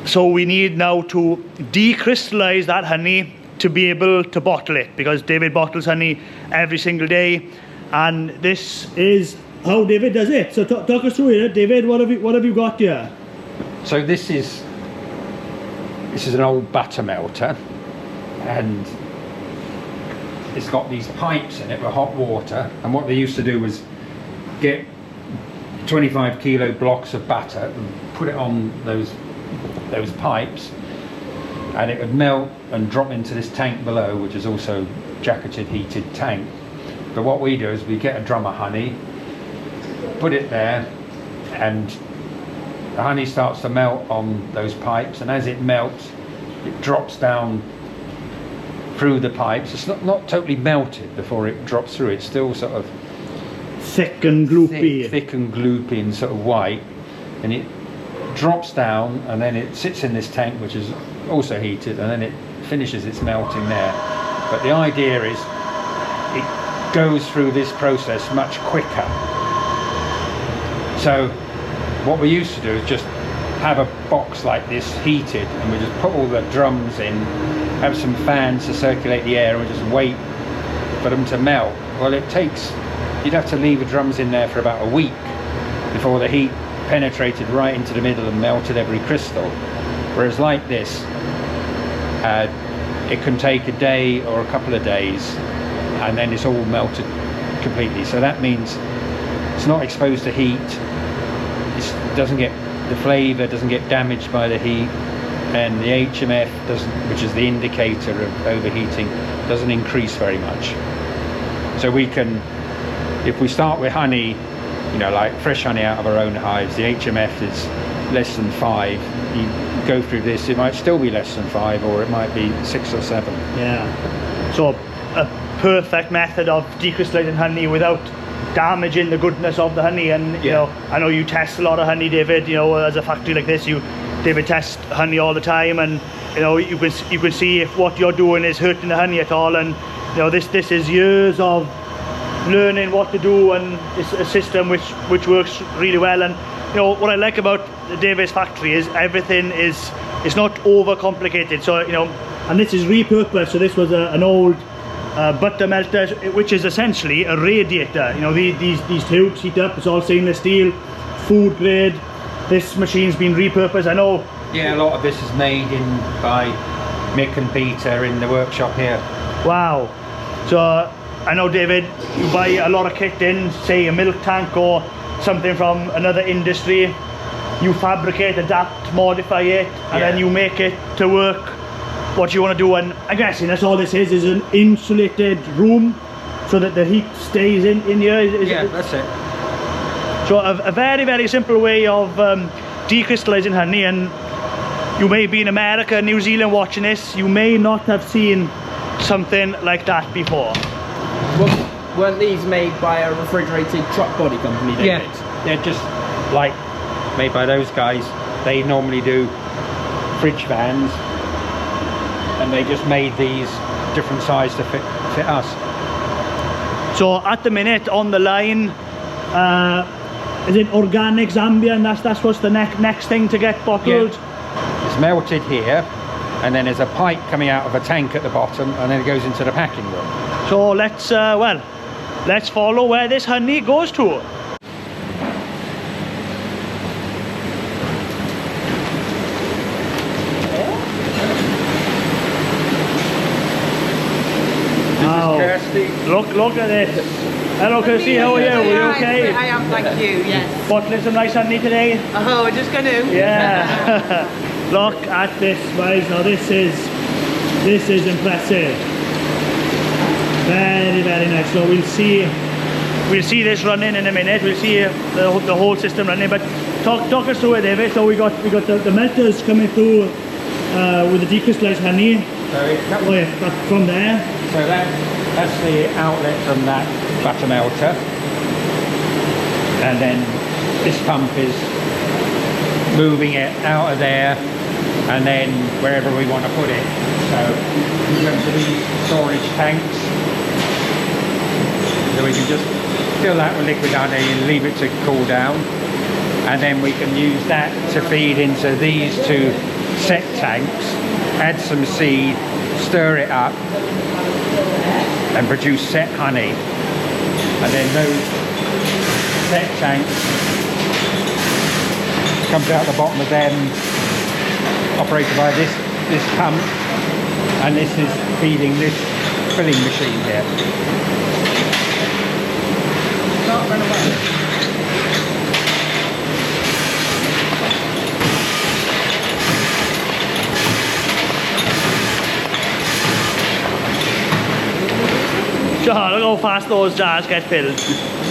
So we need now to decrystallize that honey to be able to bottle it, because David bottles honey every single day, and this is how David does it. So talk us through it, David. What have you got here? So this is an old butter melter, and it's got these pipes in it with hot water, and what they used to do was get 25 kilo blocks of butter and put it on those pipes, and it would melt and drop into this tank below, which is also jacketed heated tank. But what we do is we get a drum of honey, put it there, and the honey starts to melt on those pipes, and as it melts it drops down through the pipes. It's not totally melted before it drops through, it's still sort of thick and gloopy. Thick and gloopy and sort of white, and it drops down, and then it sits in this tank which is also heated, and then it finishes its melting there. But the idea is it goes through this process much quicker. So what we used to do is just have a box like this heated, and we just put all the drums in, have some fans to circulate the air, and we just wait for them to melt. Well, you'd have to leave the drums in there for about a week before the heat penetrated right into the middle and melted every crystal. Whereas like this, it can take a day or a couple of days, and then it's all melted completely. So that means it's not exposed to heat, the flavour doesn't get damaged by the heat, and the HMF which is the indicator of overheating, doesn't increase very much. So we can, if we start with honey, like fresh honey out of our own hives, the HMF is less than 5. You go through this, it might still be less than 5, or it might be 6 or 7. Yeah. So a perfect method of decrystallizing honey without damaging the goodness of the honey. And you know, I know you test a lot of honey, David. As a factory like this, David tests honey all the time, and you can see if what you're doing is hurting the honey at all. And this is years of learning what to do, and it's a system which works really well. And what I like about David's factory is everything is not overcomplicated. So and this is repurposed. So this was an old butter melter, which is essentially a radiator. These tubes heat up. It's all stainless steel, food grade. This machine's been repurposed. I know. Yeah, a lot of this is made by Mick and Peter in the workshop here. Wow. So I know, David, you buy a lot of kit in, say a milk tank or something from another industry. You fabricate, adapt, modify it, and then you make it to work what you want to do. And I'm guessing that's all this is an insulated room, so that the heat stays in here. That's it. So a very, very simple way of decrystallizing honey. And you may be in America, New Zealand watching this, you may not have seen something like that before. Weren't these made by a refrigerated truck body company, David? Yeah, they're just like made by those guys. They normally do fridge vans, and they just made these different size to fit us. So at the minute on the line, is it organic Zambian? That's what's the next thing to get bottled? Yeah. It's melted here, and then there's a pipe coming out of a tank at the bottom, and then it goes into the packing room. So let's follow where this honey goes to. Look at this. Hello Kirsty, how are you? Are you okay? I am, thank you, yes. Bottling some nice honey today? Oh, we're just going to. Yeah. Look at this, guys. Now this is impressive. Very, very nice. So we'll see this running in a minute. We'll see the whole system running. But talk us through it, David. So we got the melters coming through with the decrystallized honey. So from there. So that's the outlet from that butter melter, and then this pump is moving it out of there and then wherever we want to put it. So we go to these storage tanks, so we can just fill that with liquid honey and leave it to cool down, and then we can use that to feed into these two set tanks, add some seed, stir it up, and produce set honey. And then those set tanks comes out the bottom of them, operated by this pump, and this is feeding this filling machine here. Can't run away. John, look how fast those jars get filled.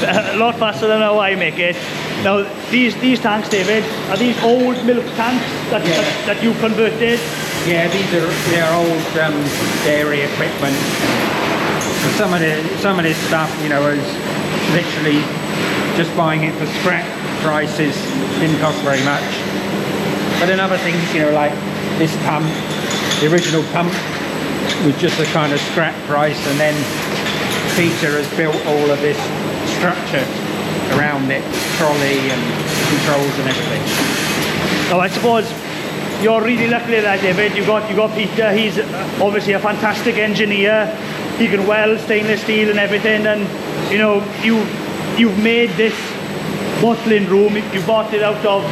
A lot faster than how I make it. Now, these tanks, David, are these old milk tanks that you converted? Yeah, they're old dairy equipment. So some of this stuff, you know, is literally just buying it for scrap prices. Didn't cost very much. But then other things, you know, like this pump, the original pump was just a kind of scrap price, and then Peter has built all of this structure around it, trolley and controls and everything. Now, I suppose you're really lucky at that, David. You got Peter. He's obviously a fantastic engineer. He can weld stainless steel and everything. And you know, you've made this bottling room. You bought it out of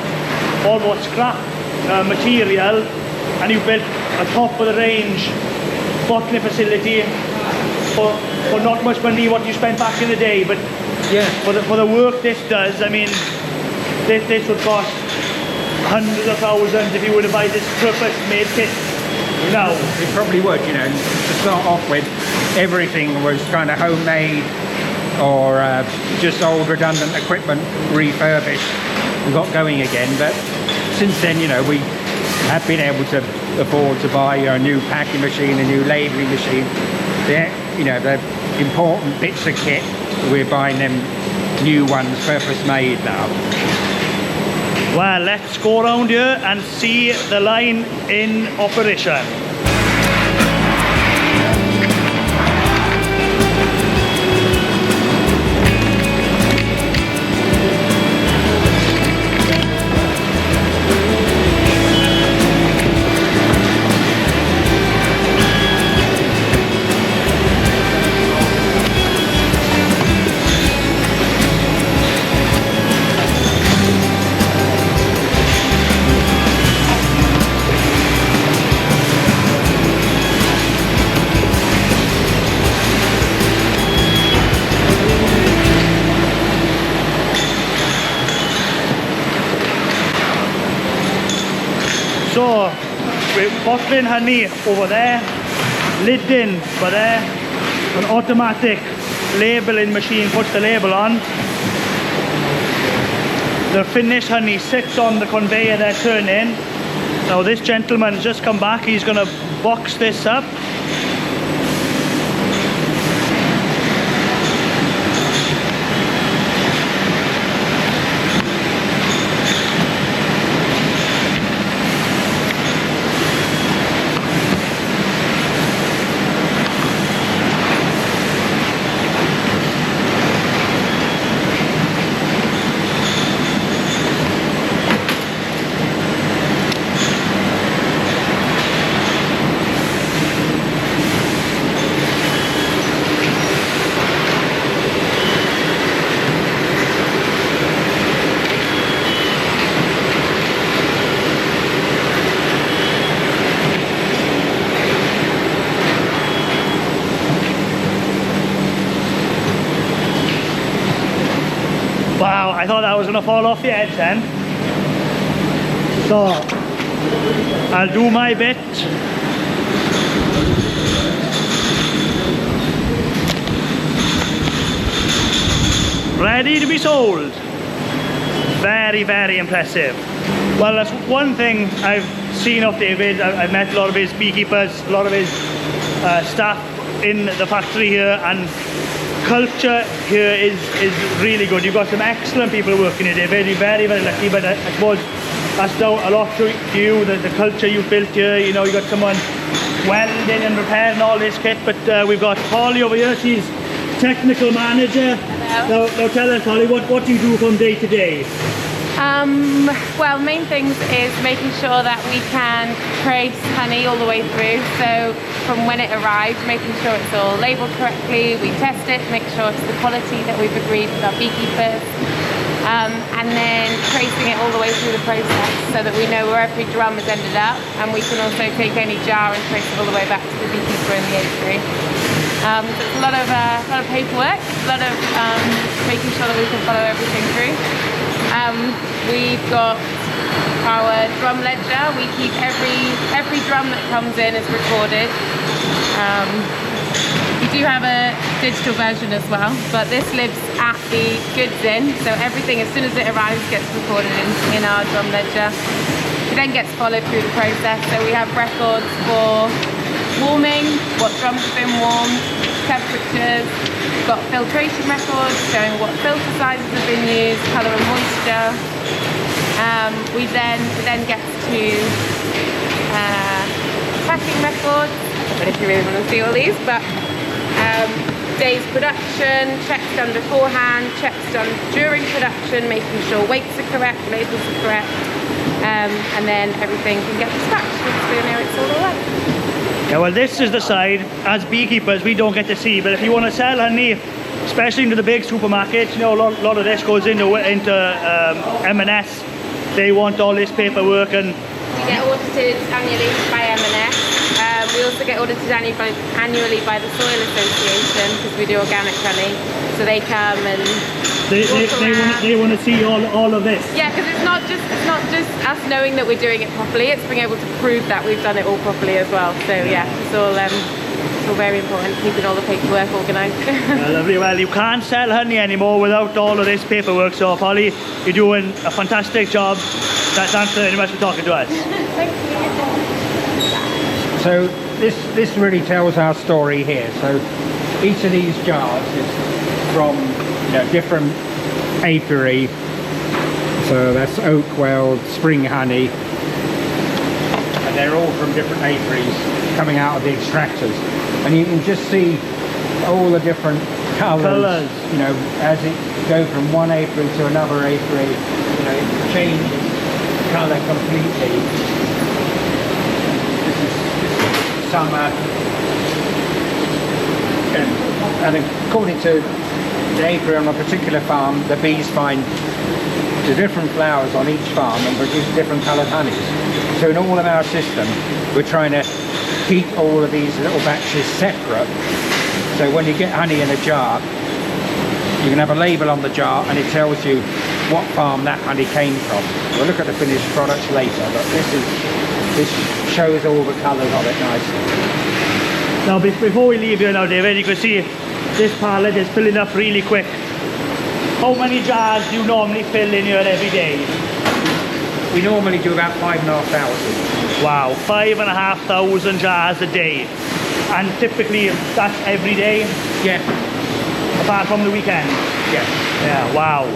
almost scrap material, and you built a top of the range bottling facility for not much money what you spent back in the day. But yeah, for the work this does, I mean, this would cost hundreds of thousands if you were to buy this purpose-made kit now. It probably would, you know. To start off with, everything was kind of homemade or just old redundant equipment refurbished and got going again. But since then, you know, we have been able to afford to buy a new packing machine, a new labelling machine. You know, the important bits of kit, we're buying them new ones, purpose-made now. Well, let's go around here and see the line in operation. So, we're bottling honey over there, lidding over there, an automatic labelling machine puts the label on. The finished honey sits on the conveyor they're turning. Now this gentleman's just come back, he's going to box this up. Wow, I thought that was going to fall off the edge then. So, I'll do my bit. Ready to be sold. Very, very impressive. Well, that's one thing I've seen of David. I've met a lot of his beekeepers, a lot of his staff in the factory here, and culture here is really good. You've got some excellent people working here, David. You're very, very lucky, but I suppose that's down a lot to you, the culture you've built here. You know, you've got someone welding and repairing all this kit, but we've got Holly over here. She's technical manager. Hello. Now tell us, Holly, what do you do from day to day? Well, main things is making sure that we can trace honey all the way through. So from when it arrives, making sure it's all labelled correctly, we test it, make sure it's the quality that we've agreed with our beekeepers, and then tracing it all the way through the process so that we know where every drum has ended up, and we can also take any jar and trace it all the way back to the beekeeper in the apiary. So it's a lot of paperwork, a lot of making sure that we can follow everything through. We've got our drum ledger. We keep every drum that comes in is recorded. We do have a digital version as well, but this lives at the goods inn, so everything as soon as it arrives gets recorded in our drum ledger. It then gets followed through the process, so we have records for warming, what drums have been warmed, temperatures. We've got filtration records showing what filter sizes have been used, colour and moisture. We then get to packing records. I don't know if you really want to see all these, but days production, checks done beforehand, checks done during production, making sure weights are correct, labels are correct, and then everything can get dispatched so we know it's all alright. Yeah, well, this is the side, as beekeepers, we don't get to see, but if you want to sell honey, especially into the big supermarkets, you know, a lot of this goes into M&S. They want all this paperwork, and we get audited annually by M&S. We also get audited annually by the Soil Association because we do organic honey. So they come and they want to see all of this. Yeah, because it's not just us knowing that we're doing it properly. It's being able to prove that we've done it all properly as well. So yeah, it's all very important, keeping all the paperwork organised. Lovely. Well, you can't sell honey anymore without all of this paperwork. So Polly, you're doing a fantastic job. Thanks very much for talking to us. Thank you. So this really tells our story here. So each of these jars is from different apiary. So that's Oakwell, Spring Honey, and they're all from different apiaries coming out of the extractors. And you can just see all the different colours, as it goes from one apiary to another apiary, it changes colour completely. This is summer. And according to the apiary on a particular farm, the bees find the different flowers on each farm and produce different coloured honeys. So in all of our system, we're trying to keep all of these little batches separate. So when you get honey in a jar, you can have a label on the jar and it tells you what farm that honey came from. We'll look at the finished products later, but this shows all the colours of it nicely. Now before we leave here now, David, you can see this pallet is filling up really quick. How many jars do you normally fill in here every day? We normally do about 5,500. Wow, 5,500 jars a day. And typically that's every day? Yeah. Apart from the weekend? Yeah. Yeah, wow.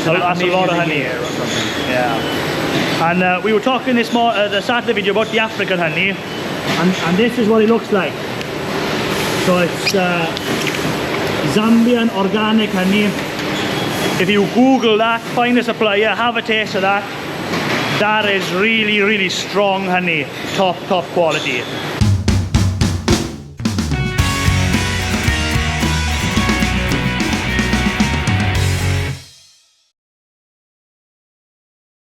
So that's a lot of honey. Or something. Yeah. And we were talking the start of the video about the African honey. And this is what it looks like. So it's Zambian organic honey. If you Google that, find a supplier, have a taste of that. That is really, really strong honey, top quality.